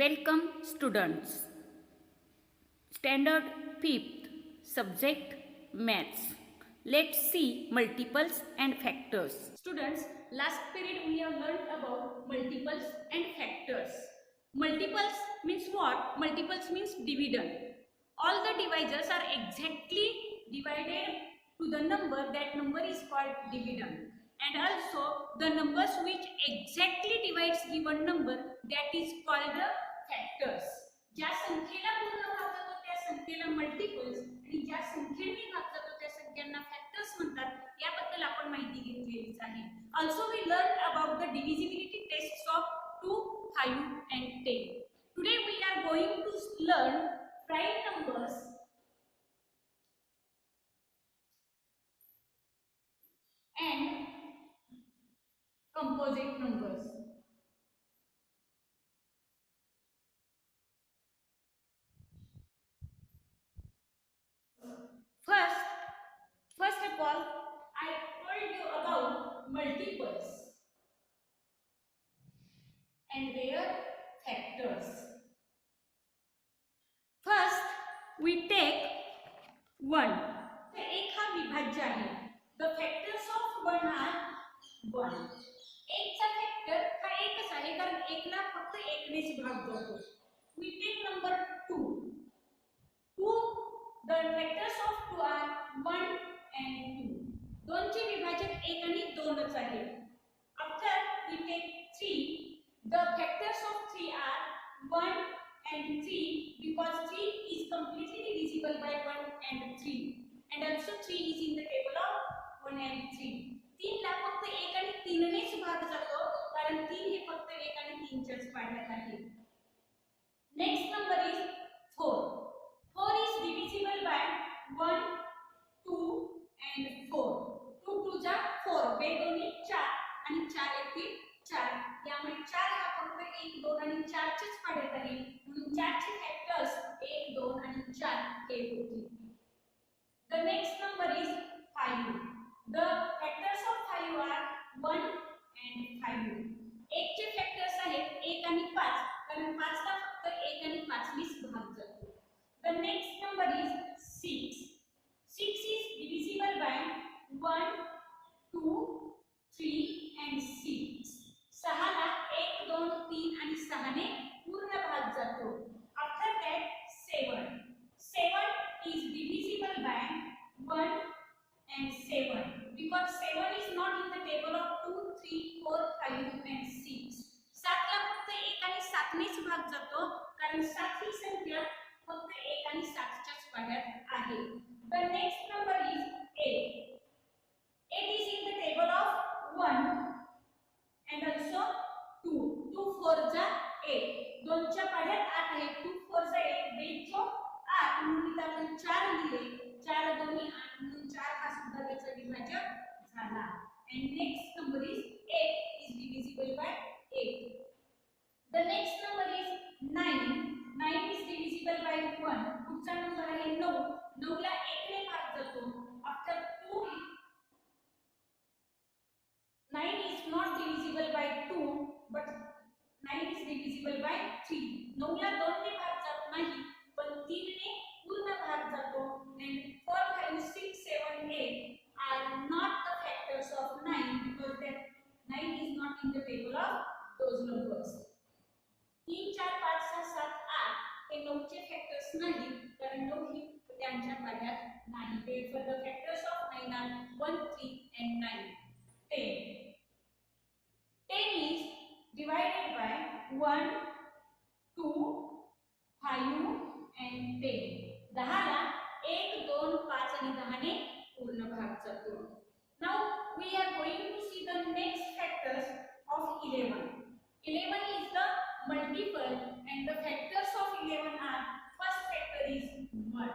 Welcome students. Standard 5th subject maths. Let's see multiples and factors. Students, last period we have learned about multiples and factors. Multiples means what? Multiples means dividend. All the divisors are exactly divided to the number. That number is called dividend. And also the numbers which exactly divides given number, that is called the factors. ज्या संख्येला पूर्ण भाग जातो त्या संख्येला multiples आणि ज्या संख्येने भाग जातो त्या संख्यांना फॅक्टर्स म्हणतात. याबद्दल आपण माहिती घेतलेलीच आहे. Also we learn about the divisibility tests of 2, 5 and 10. Today we are going to learn prime numbers and composite numbers. First of all, I told you about multiples and their factors. First, we take 1. तर एक हा विभाज्य आहे. The factors of 1 are 1. एकचा factor हा एकच आहे कारण एकला फक्त एकनेच भाग जातो. We take number 2. 2, the factors of 2 are 1 and 2. दोनचे विभाजक 1 आणि 2च आहे. After we take 3, the factors of 3 are 1 and 3 because 3 is completely divisible by 1 and 3 and also 3 is in the table of 1 and 3. 3 ला फक्त 1 आणि 3 नेच भाग जातो कारण 3 हे फक्त 1 आणि 3 च्याच पाड्यात आहे. Next number is 4. 4 is divisible by 1, 2 and 4. 2 2 जा 4, 2 दोन्ही 4 आणि 4 येतील 4. यामुळे 4 हा फक्त 1, 2 आणि 4 चेच पाड्यात आहे. म्हणून 4 चे फॅक्टर्स 1, 2 आणि 4 हे होतील. The next number is 5. The factors of 5 are 1 and 5. 1 चे फॅक्टर्स आहेत 1 आणि 5 कारण 5 ला फक्त 1 आणि 5 नीच भाग जातो. The next number is 6. 6 is divisible by 1, 2, 3 and 6. 6 ला 1, 2, 3 आणि 6 ने पूर्ण भाग जातो. After that 7. 7 is divisible by 1 and 7 because 7 is not in the table of 2, 3, 4, 5 and 6. 7 ला फक्त 1 आणि 7 नेच भाग जातो कारण 7 ही संख्या फक्त 1 आणि 7 च्याच पाड्यात आहे. The next number is 8. 8 is in the table of 1 and also 2. 2 4 जा 8. 2 च्या पाड्यात 8 आहे. 2 4 जा 8 बेच 8 म्हणून इथे आपण 4 लिहिले. 4 दोन्ही 8 म्हणून 4 हा सुद्धा त्याचा विभाजक झाला. And next number is 8 is divisible by 8. The next number is 9. 9 is divisible by 1. पुढचा नंबर आहे 9. 9 ला 1 ने भाग जातो. After 2, 9 is not divisible by 2 but 9 is divisible by 3. 9 ला 2 ने भाग जात नाही पण 3 ने पूर्ण भाग जातो. And 4, 5, 6, 7, 8 are not the factors of 9 because that 9 is not in the table of those numbers. 3, 4, 5, 6, 7, 8 हे 9 चे फॅक्टर्स नाही कारण 9 ही त्यांच्या पाड्यात नाही. Therefore the factors of 9 are 1, 3 and 9. 10. 10 is divided by 1, 2, 5 and 10. 10 ला 1, 2, 5 आणि 10 ने पूर्ण भाग जातो. Now we are going to see the next factors of 11. 11 is the multiple and the factors of 11 are, first factor is 1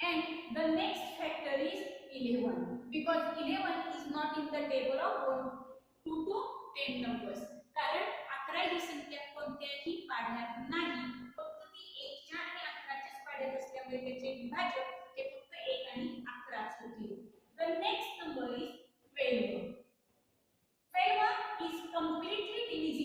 and the next factor is 11 because 11 is not in the table of 1, 2 to 10 numbers. कारण 11 ही संख्या कोणत्याही पाढ्यात नाही. फक्त ती 1 च्या आणि 11 च्याच पाढ्यात असल्यामुळे त्याचे विभाजक हे फक्त 1 आणि 11 होतील. The next number is 12. 12 is completely divisible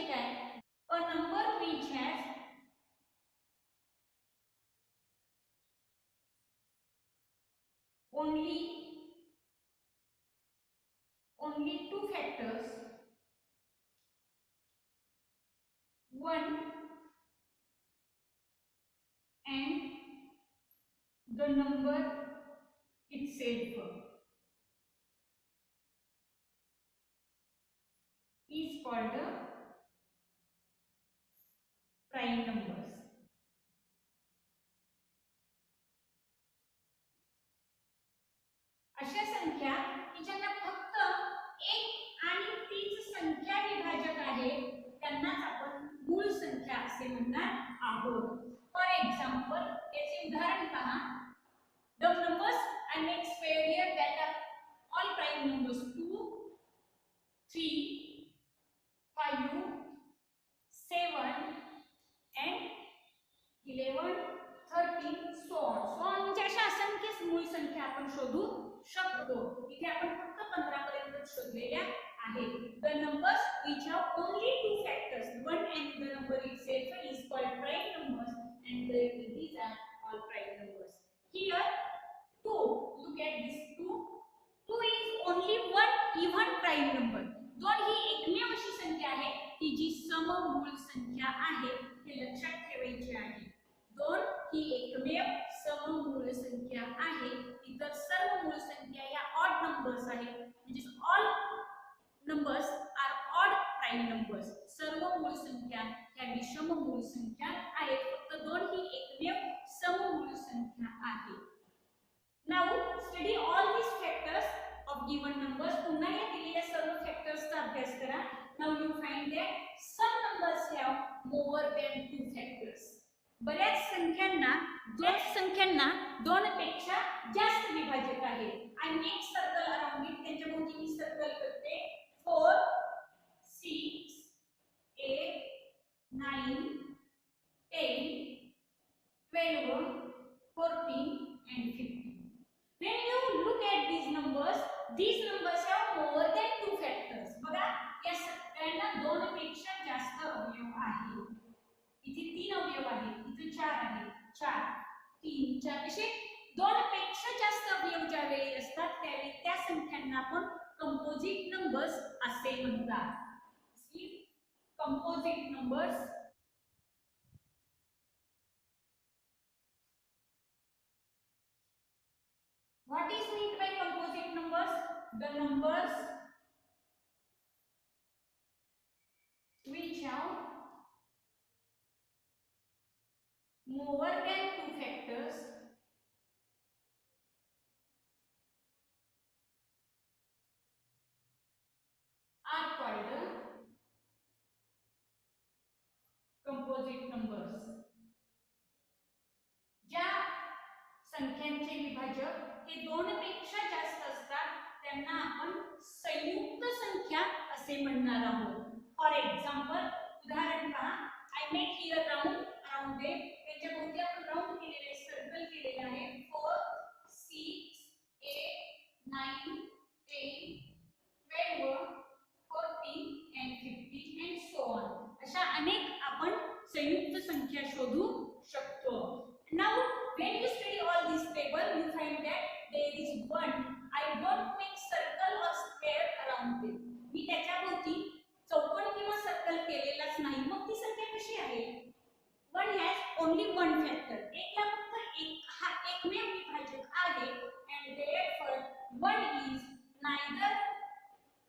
म्हणजे काय? A number which has only two factors, one and the number itself is called the prime numbers. अशा संख्या की ज्यांना फक्त एक आणि तीच संख्या विभाजक आहे त्यांनाच आपण मूळ संख्या असे म्हणणार आहोत. फॉर एक्झाम्पल, याचे उदाहरण पहा. The numbers I make square here that are all prime numbers 2, 3, 5, 7 and 11, 13 so on. म्हणजे अशा असंख्य मूळ संख्या आपण शोधू शकतो. इथे आपण फक्त 15 पर्यंत शोधलेल्या आहेत. The numbers which have only two factors, one and the number itself is called prime numbers, and these are all prime numbers. Here 2, look at this 2. 2 is only one even prime number. 2 ही एकमेव अशी संख्या आहे की जी सममूळ संख्या आहे, हे लक्षात ठेवायचे आहे. 2 ही एकमेव सममूळ संख्या आहे. इतर सर्व मूळ संख्या या ऑड नंबर्स आहेत, म्हणजे all numbers are odd prime numbers. सर्व मूळ संख्या ह्या विषम मूळ संख्या आहेत. फक्त 2 ही एकमेव सममूळ संख्या आहे. Now study all these factors of given numbers. पुन्हा या दिलेल्या सर्व फॅक्टर्सचा अभ्यास करा. Now you find that some numbers have more than two factors. बऱ्याच संख्यांना 2 पेक्षा जास्त विभाजक आहेत. I make circle around it. त्यांच्या भोवती मी सर्कल करते. 4, 6, 8, 9, 10, 12, 14 and 15. When you look at these numbers have more than two factors. बघा, या सगळ्यांना 2 पेक्षा जास्त अवयव आहेत. इथे 3 अवयव आहेत, इथे 4 आहेत. 4, 3, 4 असे 2 पेक्षा जास्त अवयव ज्यावेळी असतात त्यावेळी त्या संख्यांना आपण कंपोजिट नंबर्स असे म्हणतात. Composite numbers. What is meant by composite numbers? The numbers which have more than two factors are called composite numbers. ज्या संख्यांचे विभाजक हे 2 पेक्षा जास्त असतात त्यांना आपण संयुक्त संख्या असे म्हणणार आहोत. फॉर एक्झाम्पल, उदाहरण पहा. I make here round around it. त्याच्या भोवती आपण राउंड केलेले आहे, सर्कल केलेले आहे. 4, 6, 8, 9, 10, 12, 14 and 15 and so on. अशा अनेक आपण संयुक्त संख्या शोधू शकतो. Now when you study all this table you find that there is one. I don't make circle or square around it. मी त्याच्या भोवती चौकोन किंवा सर्कल केलेलाच नाही. मग ती संख्या कशी आहे? 1 has only one factor. एकला फक्त एक हा एकमेव विभाजक आहे, and therefore 1 is neither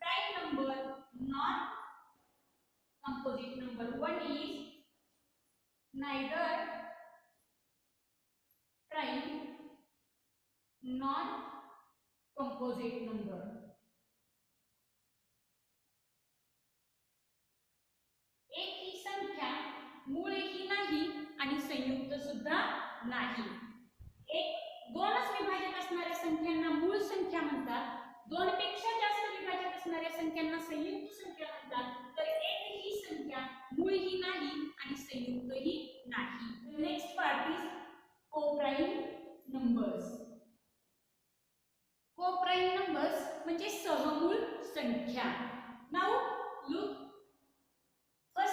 prime number nor composite number. 1 is neither prime nor composite number. एक ही संख्या मूळही नाही आणि संयुक्त सुद्धा नाही. एक 2च विभाजक असणाऱ्या संख्यांना मूळ संख्या म्हणतात. 2 पेक्षा जास्त विभाजक असणाऱ्या संख्यांना संयुक्त संख्या म्हणतात. तर एक ही संख्या मूळही नाही आणि संयुक्तही नाही. Next part is coprime numbers. Coprime numbers म्हणजे सहमूळ संख्या. Now look, first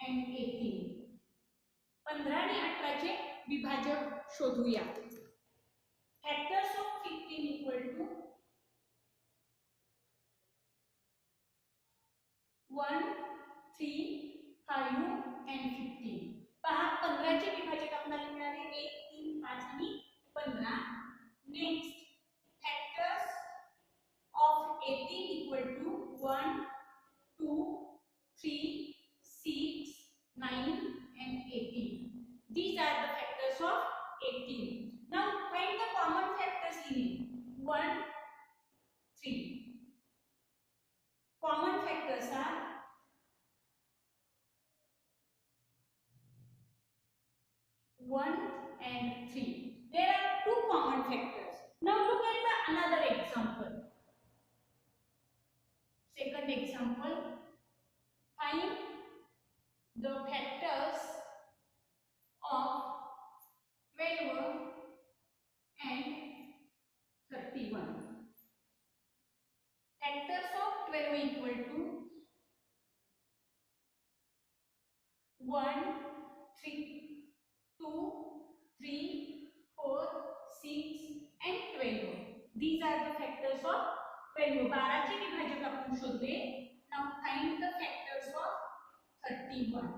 and 18. 15 आणि 18 चे विभाजक शोधूया. Factors of 15 equal to 1, 3, 5 and 15. पहा 15 चे विभाजक आपल्याला मिळाले 1, 3, 5 आणि 15. Next factors of 18 equal to 1, 2, 3, 6, 9 and 18. These are the factors of 18. Now find the common factors in it. 1, 3. Common factors are 1 and 3. There are two common factors. Now look at the another example. Second example. Find the factors of 12 and 31. Factors of 12 equal to 1, 3, 2, 3, 4, 6 and 12. These are the factors of 12. 12 चे विभाजक आपण शोधले. Now find the factors of 31.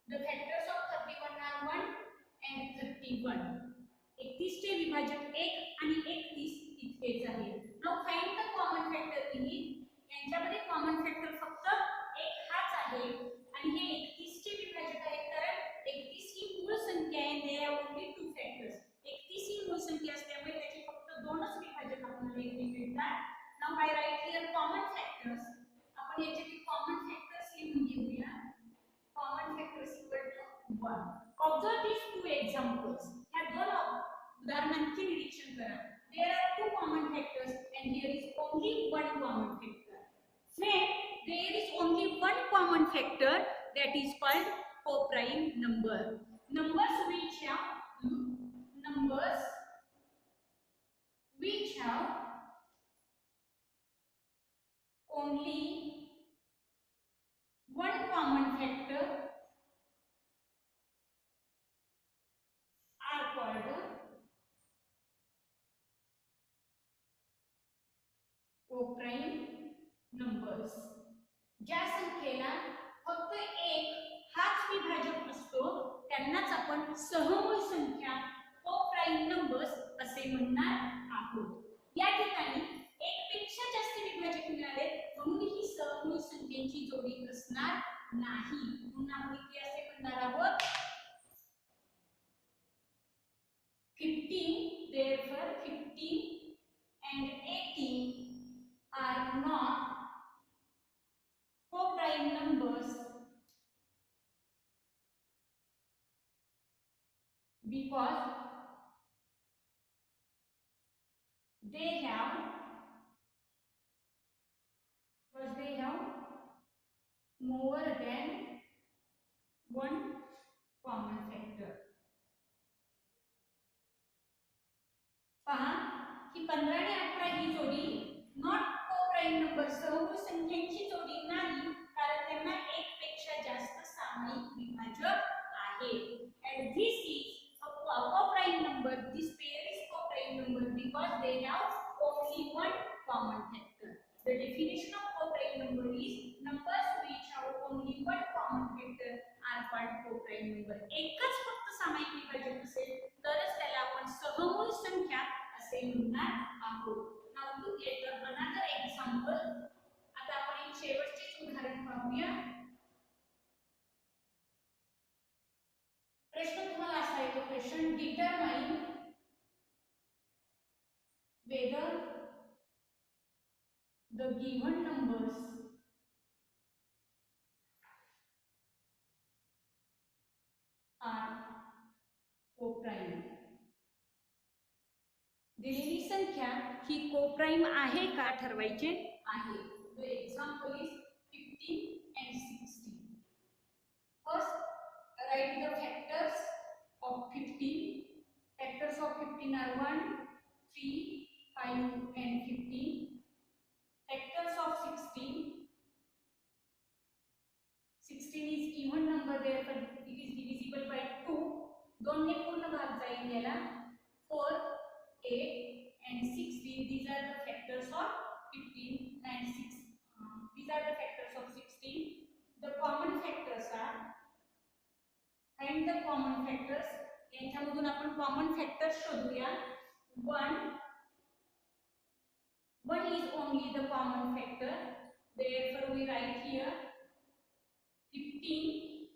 The factors of 31 are 1 and 31. 31 चे विभाजक 1 आणि 31 इतकेच आहे. Now find the common factor in it. यांच्यामध्ये कॉमन फॅक्टर फक्त एक हाच आहे आणि हे 31 चे विभाजक आहे कारण 31 ही मूळ संख्या आहे. there are only two factors. 31 ही मूळ संख्या असल्यामुळे त्याचे फक्त दोनच विभाजक आपल्याला इथे मिळतात. Now I write here common factors. आपण याच्यातील कॉमन फॅक्टर्स लिहून घेऊया. Common factors equal to 1. Observe these two examples. ह्या दोन उदाहरणांचे निरीक्षण करा. There are two common factors and here is only one common factor. Friend, there is only one common factor that is called co-prime number. Numbers which have only one common factor are called co-prime numbers. ज्या संख्येला फक्त एक हाच विभाजक असतो त्यांनाच आपण सहमूळ संख्या को-प्राइम नंबर्स असे म्हणणार आहोत. या ठिकाणी एक पेक्षा जास्त विभाजक मिळाले म्हणून ही सहमूळ संख्येची जोडी असणार नाही. म्हणून आपण इथे असे म्हणणार आहोत 15. Therefore 15 and 18 are not co-prime numbers because they have more than one common factor. पहा ही 15 आणि 18 ही जोडी नॉट को-प्राइम नंबर सहमूळ संख्यांची जोडी नाही कारण त्यांना एक पेक्षा जास्त सामायिक विभाजक आहे. and this is a co-prime number. This pair is co-prime number because they have only one common factor. The definition of co-prime number is numbers which have only one common factor are called co-prime number. एकच फक्त सामायिक विभाजक असेल तरच त्याला आपण सहमूळ संख्या असे म्हणणार आहोत. Now look at another example. आता आपण एक शेवटचे उदाहरण पाहूया. प्रश्न तुम्हाला असा येतो. Question determine whether the given numbers are co-prime. दिलेली संख्या ही को-प्राइम आहे का ठरवायचे आहे. The example is 15 and 16. First, write the factors of 15. Factors of 15 are 1, 3, 5 and 15. Factors of 16. 16 is even number of 15 and 6. These are the factors of 16. The common factors are, find the common factors. यांच्यामधून आपण common factors शोधूया. 1 is only the common factor. Therefore, we write here 15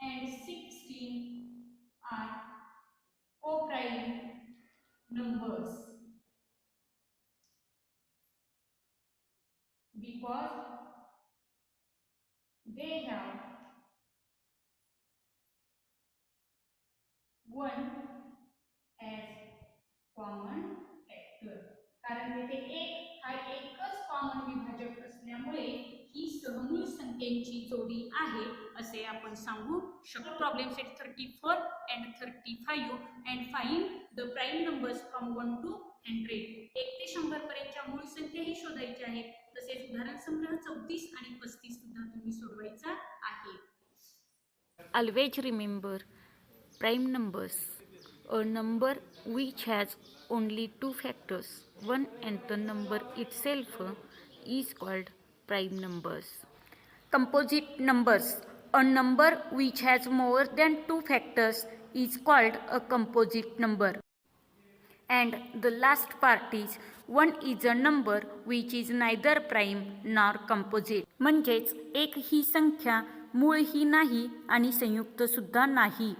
and 16 are co-prime numbers because they have 1 as common factor. कारण तेथे एक हा एकच common विभाजक असल्यामुळे ही सहमूळ संख्यांची जोडी आहे असे आपण सांगू शकतो. Problem set 34 and 35 and find the prime numbers from 1 to 100. 1 ते 100 पर्यंतच्या मूळ संख्याही शोधायच्या आहेत. तसेच उदाहरण संग्रह 34 आणि 35 सुद्धा तुम्ही सोडवायचा आहे. Always remember prime numbers, a number which has only two factors, one and the number itself is called prime numbers. Composite numbers, a number which has more than two factors is called a composite number. And the last part is 1 is a number which is neither prime nor composite. म्हणजेच एक ही संख्या मूळ ही नाही आणि संयुक्त सुद्धा नाही.